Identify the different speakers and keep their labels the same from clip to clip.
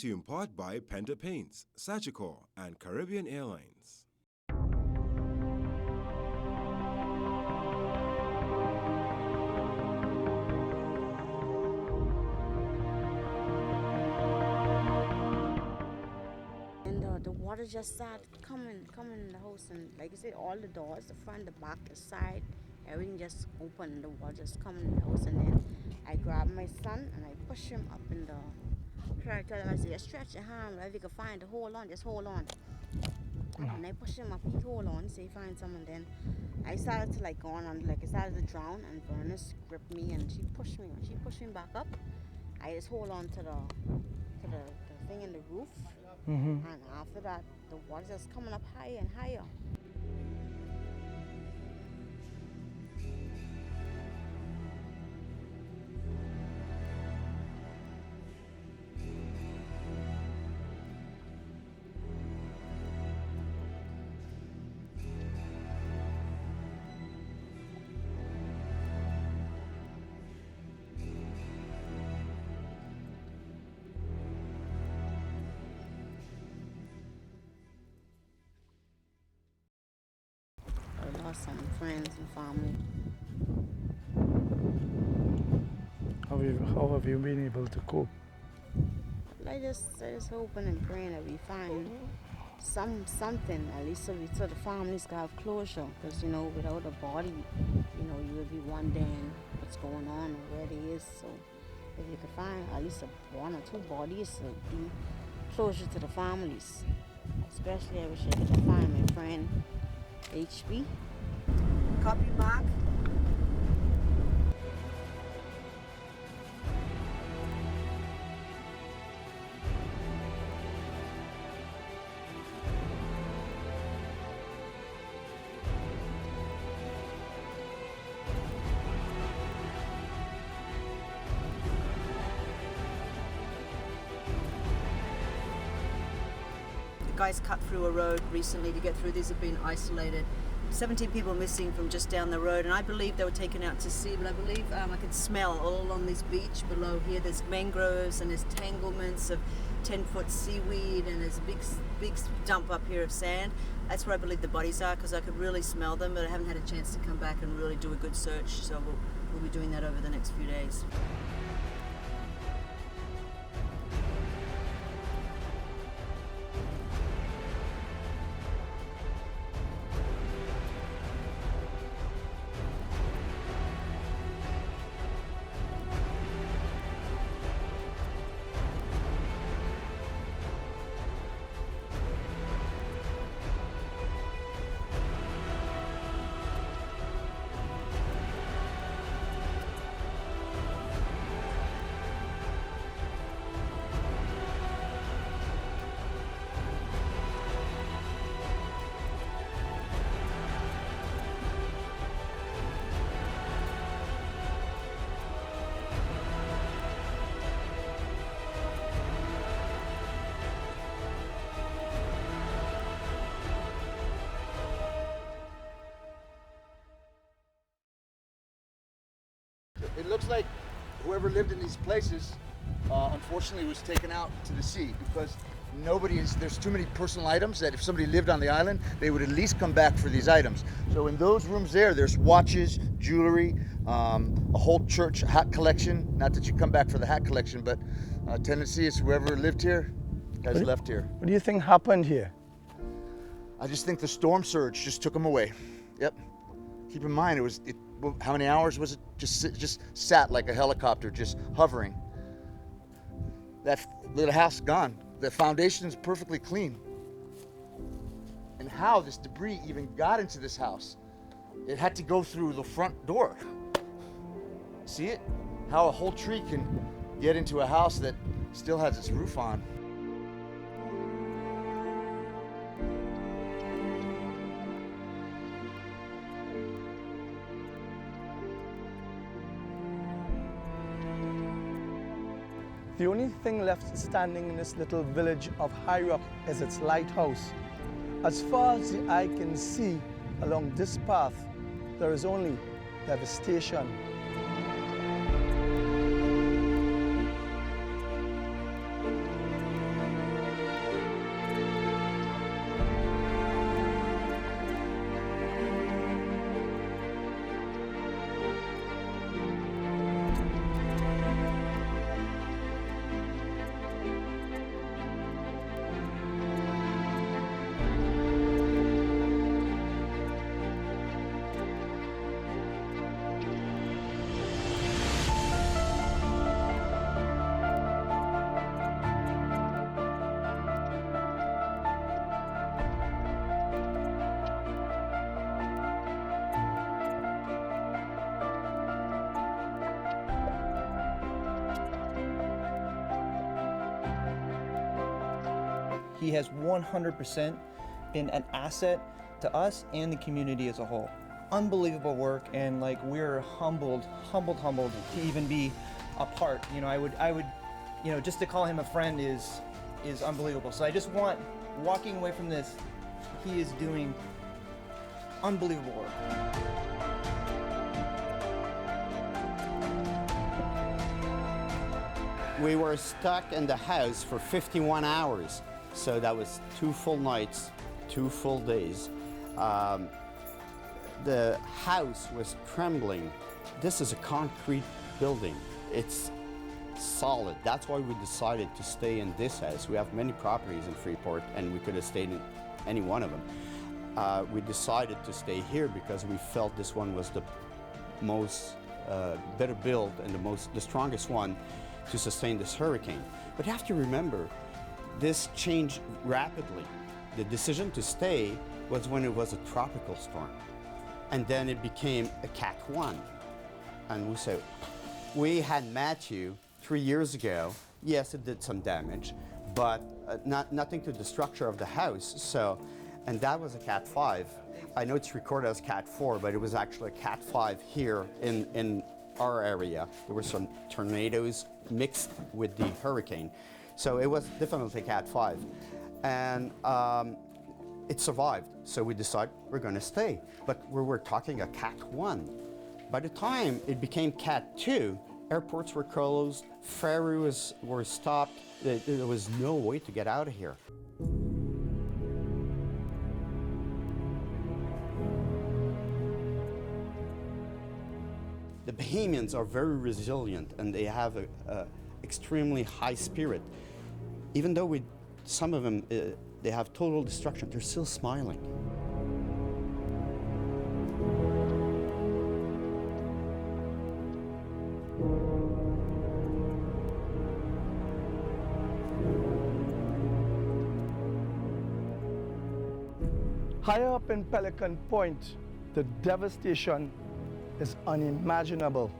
Speaker 1: To import by Penta Paints, Sagicor, and Caribbean Airlines.
Speaker 2: And the water just started coming in the house, and like I said, all the doors, the front, the back, the side, everything just open, and the water just coming in the house. And then I grabbed my son and I push him up in the. I tell him, I say, just stretch your hand, whatever you can find to hold on, just hold on. And I push him up, he hold on, he say, find someone. Then I started to like go on, and like I started to drown, and Bernice gripped me and she pushed me. When she pushed me back up, I just hold on to the thing in the roof. And after that, the water just coming up higher and higher. I lost some friends and family.
Speaker 3: How have you been able to cope?
Speaker 2: I just hoping and praying that we find something, at least so the families can have closure. Because without a body, you will be wondering what's going on or where it is. So if you could find at least one or two bodies, it would be closure to the families. Especially, I wish I could find my friend HB. Copy, Mark.
Speaker 4: Guys cut through a road recently to get through. These have been isolated. 17 people missing from just down the road, and I believe they were taken out to sea, but I believe I can smell all along this beach below here. There's mangroves and there's tanglements of 10-foot seaweed, and there's a big dump up here of sand. That's where I believe the bodies are, because I could really smell them, but I haven't had a chance to come back and really do a good search, so we'll be doing that over the next few days.
Speaker 5: It looks like whoever lived in these places, unfortunately, was taken out to the sea because there's too many personal items that if somebody lived on the island, they would at least come back for these items. So in those rooms there's watches, jewelry, a whole church hat collection. Not that you come back for the hat collection, but tendency is whoever lived here has left here.
Speaker 3: What do you think happened here?
Speaker 5: I just think the storm surge just took them away. Yep. Keep in mind, how many hours was it? Just sat like a helicopter, just hovering. That little house gone. The foundation's perfectly clean. And how this debris even got into this house? It had to go through the front door. See it? How a whole tree can get into a house that still has its roof on.
Speaker 3: The only thing left standing in this little village of High Rock is its lighthouse. As far as the eye can see along this path, there is only devastation.
Speaker 6: He has 100% been an asset to us and the community as a whole. Unbelievable work, and like we're humbled to even be a part. You know, I would, you know, just to call him a friend is unbelievable. So I just want, walking away from this, he is doing unbelievable work.
Speaker 7: We were stuck in the house for 51 hours. So that was 2 full nights, 2 full days. The house was trembling. This is a concrete building. It's solid. That's why we decided to stay in this house. We have many properties in Freeport, and we could have stayed in any one of them. We decided to stay here because we felt this one was the most better built and the strongest one to sustain this hurricane. But you have to remember, this changed rapidly. The decision to stay was when it was a tropical storm. And then it became a Cat 1. And we said, we had Matthew 3 years ago. Yes, it did some damage, but nothing to the structure of the house. So, and that was a Cat 5. I know it's recorded as Cat 4, but it was actually a Cat 5 here in our area. There were some tornadoes mixed with the hurricane. So it was definitely Cat 5. And it survived. So we decided we're going to stay. But we were talking a Cat 1. By the time it became Cat 2, airports were closed, ferries were stopped. There was no way to get out of here. The Bahamians are very resilient, and they have a extremely high spirit. Even though some of them, they have total destruction, they're still smiling.
Speaker 3: Higher up in Pelican Point, the devastation is unimaginable.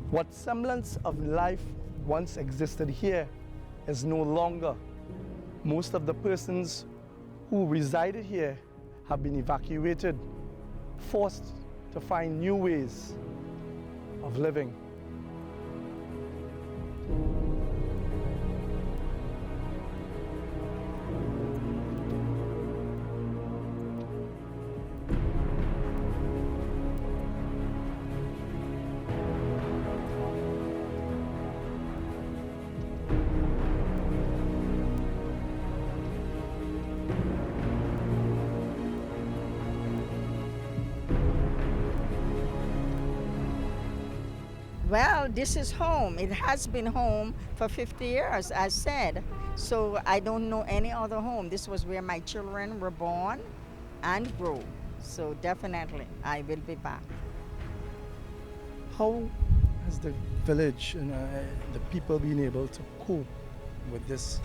Speaker 3: What semblance of life once existed here is no longer. Most of the persons who resided here have been evacuated, forced to find new ways of living.
Speaker 8: Well, this is home. It has been home for 50 years, as said. So I don't know any other home. This was where my children were born and grew. So definitely, I will be back.
Speaker 3: How has the village and the people been able to cope with this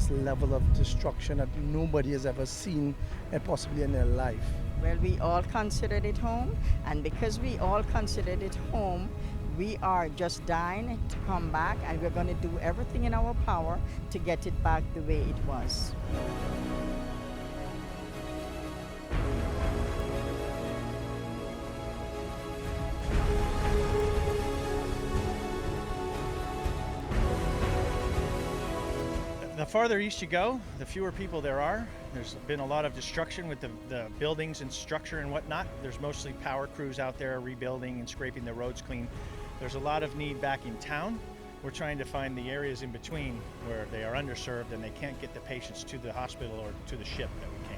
Speaker 3: level of destruction that nobody has ever seen and possibly in their life?
Speaker 8: Well, we all considered it home, and because we all considered it home, we are just dying to come back, and we're going to do everything in our power to get it back the way it was.
Speaker 9: The farther east you go, the fewer people there are. There's been a lot of destruction with the buildings and structure and whatnot. There's mostly power crews out there rebuilding and scraping the roads clean. There's a lot of need back in town. We're trying to find the areas in between where they are underserved and they can't get the patients to the hospital or to the ship that we came.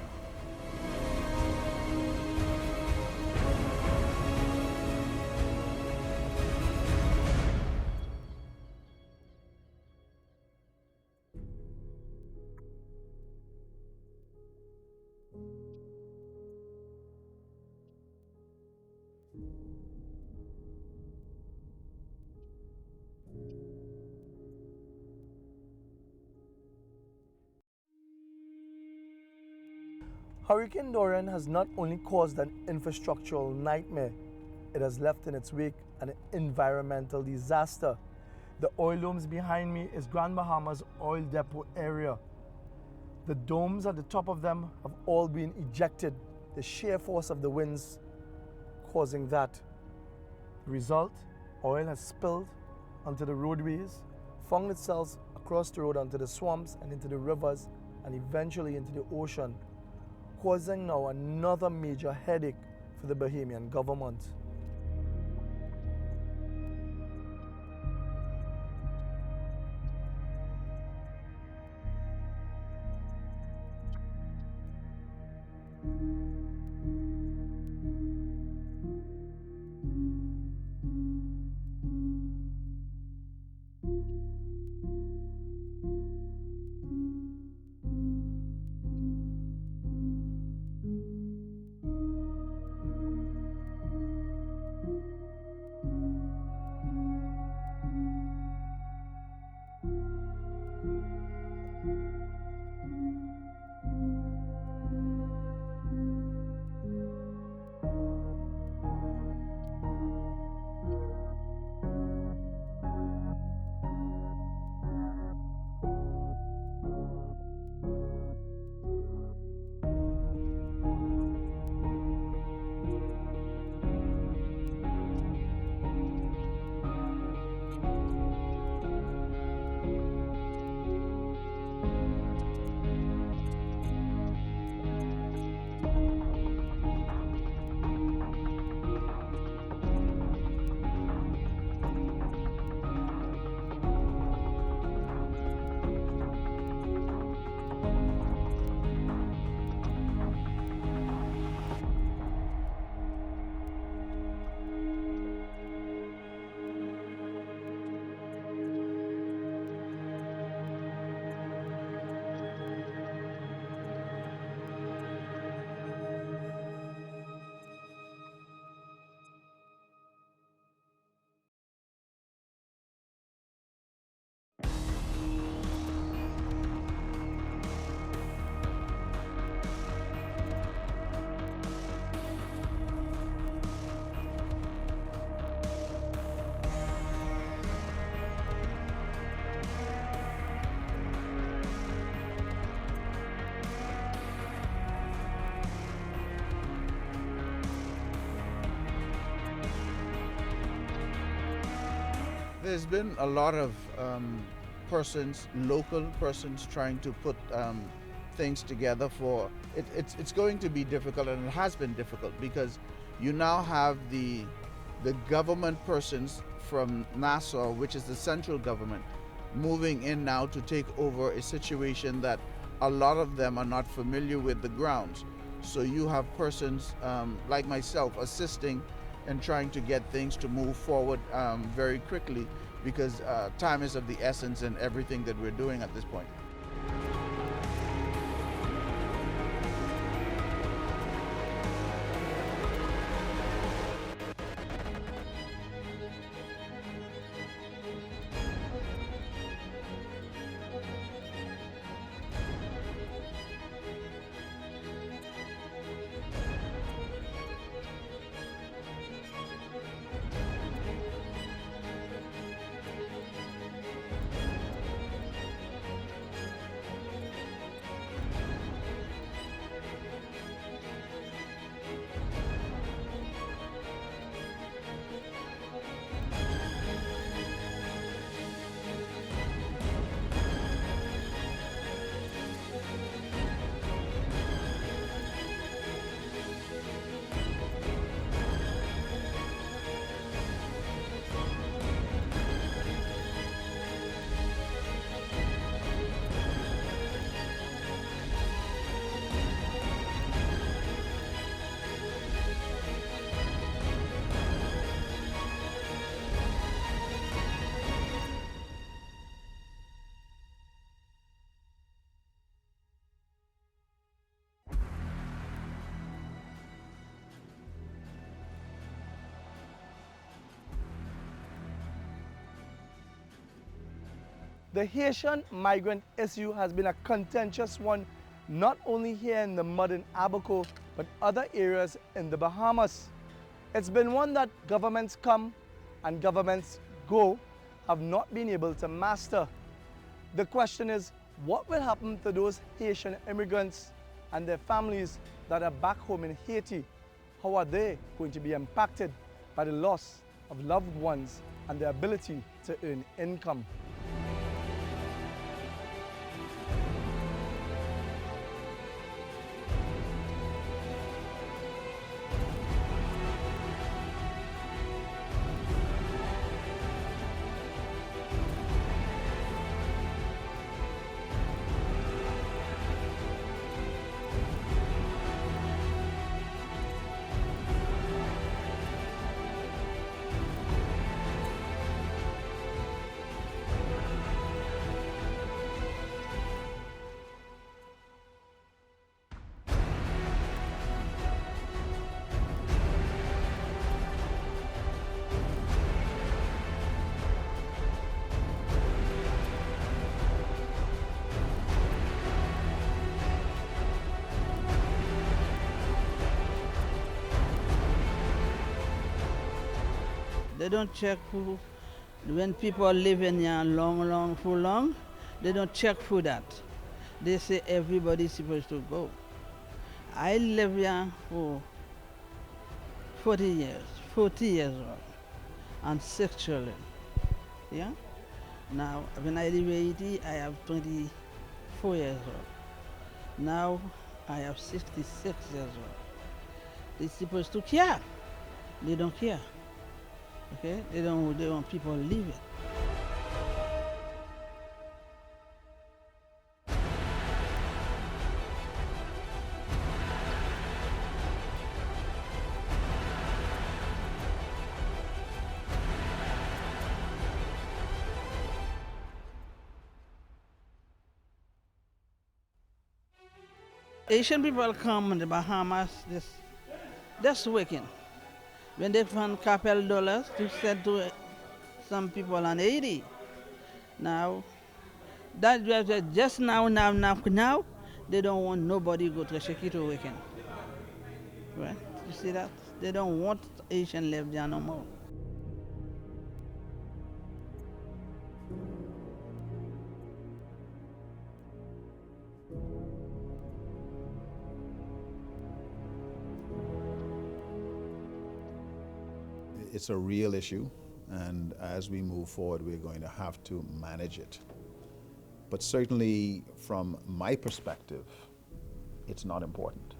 Speaker 3: Hurricane Dorian has not only caused an infrastructural nightmare, it has left in its wake an environmental disaster. The oil domes behind me is Grand Bahamas oil depot area. The domes at the top of them have all been ejected. The sheer force of the winds causing that. The result, oil has spilled onto the roadways, found itself across the road onto the swamps and into the rivers and eventually into the ocean, causing now another major headache for the Bahamian government.
Speaker 10: There's been a lot of local persons trying to put things together for it. It's going to be difficult, and it has been difficult because you now have the government persons from Nassau, which is the central government, moving in now to take over a situation that a lot of them are not familiar with the grounds. So you have persons like myself assisting and trying to get things to move forward very quickly because time is of the essence in everything that we're doing at this point.
Speaker 3: The Haitian migrant issue has been a contentious one, not only here in the mud in Abaco, but other areas in the Bahamas. It's been one that governments come and governments go, have not been able to master. The question is, what will happen to those Haitian immigrants and their families that are back home in Haiti? How are they going to be impacted by the loss of loved ones and their ability to earn income?
Speaker 11: They don't check who, when people are living here for long, they don't check for that. They say everybody's supposed to go. I live here for 40 years old, and 6 children. Yeah? Now, when I live in Haiti, I have 24 years old. Now, I have 66 years old. They're supposed to care. They don't care. Okay? They want people to live it. Asian people come in the Bahamas this weekend. When they found couple dollars to sell to some people in Haiti. Now, that just now, they don't want nobody to go to Chiquito weekend. Right? You see that? They don't want Asian live there no more.
Speaker 12: It's a real issue, and as we move forward, we're going to have to manage it. But certainly, from my perspective, it's not important.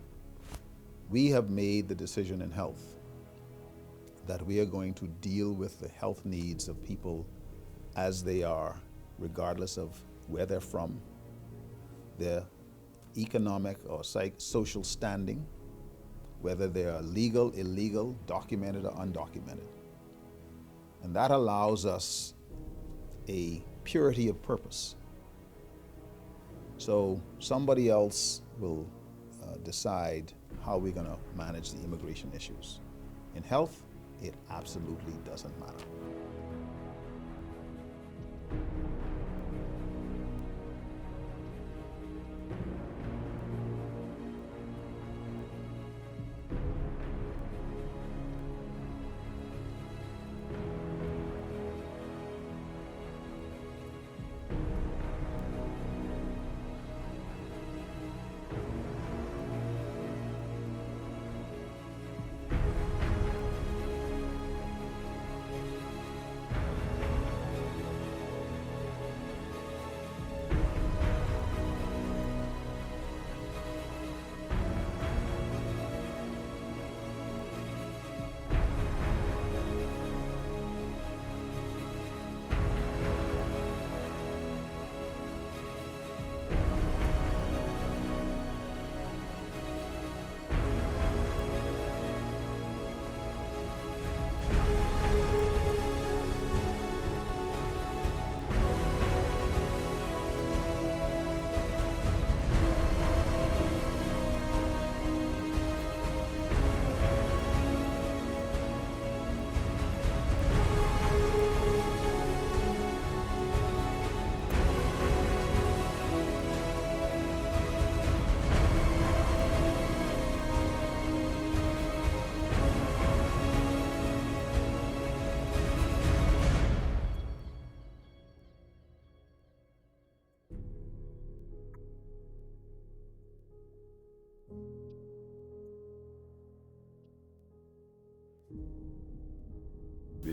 Speaker 12: We have made the decision in health that we are going to deal with the health needs of people as they are, regardless of where they're from, their economic or social standing, whether they are legal, illegal, documented or undocumented. And that allows us a purity of purpose. So somebody else will decide how we're going to manage the immigration issues. In health, it absolutely doesn't matter.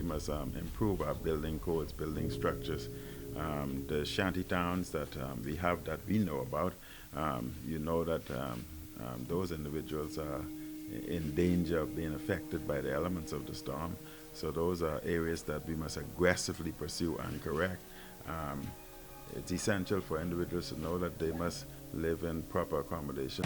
Speaker 13: must improve our building codes, building structures. The shanty towns that we have that we know about, you know that those individuals are in danger of being affected by the elements of the storm. So those are areas that we must aggressively pursue and correct. It's essential for individuals to know that they must live in proper accommodation.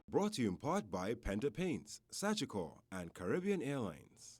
Speaker 1: Brought to you in part by Penta Paints, Sagicor, and Caribbean Airlines.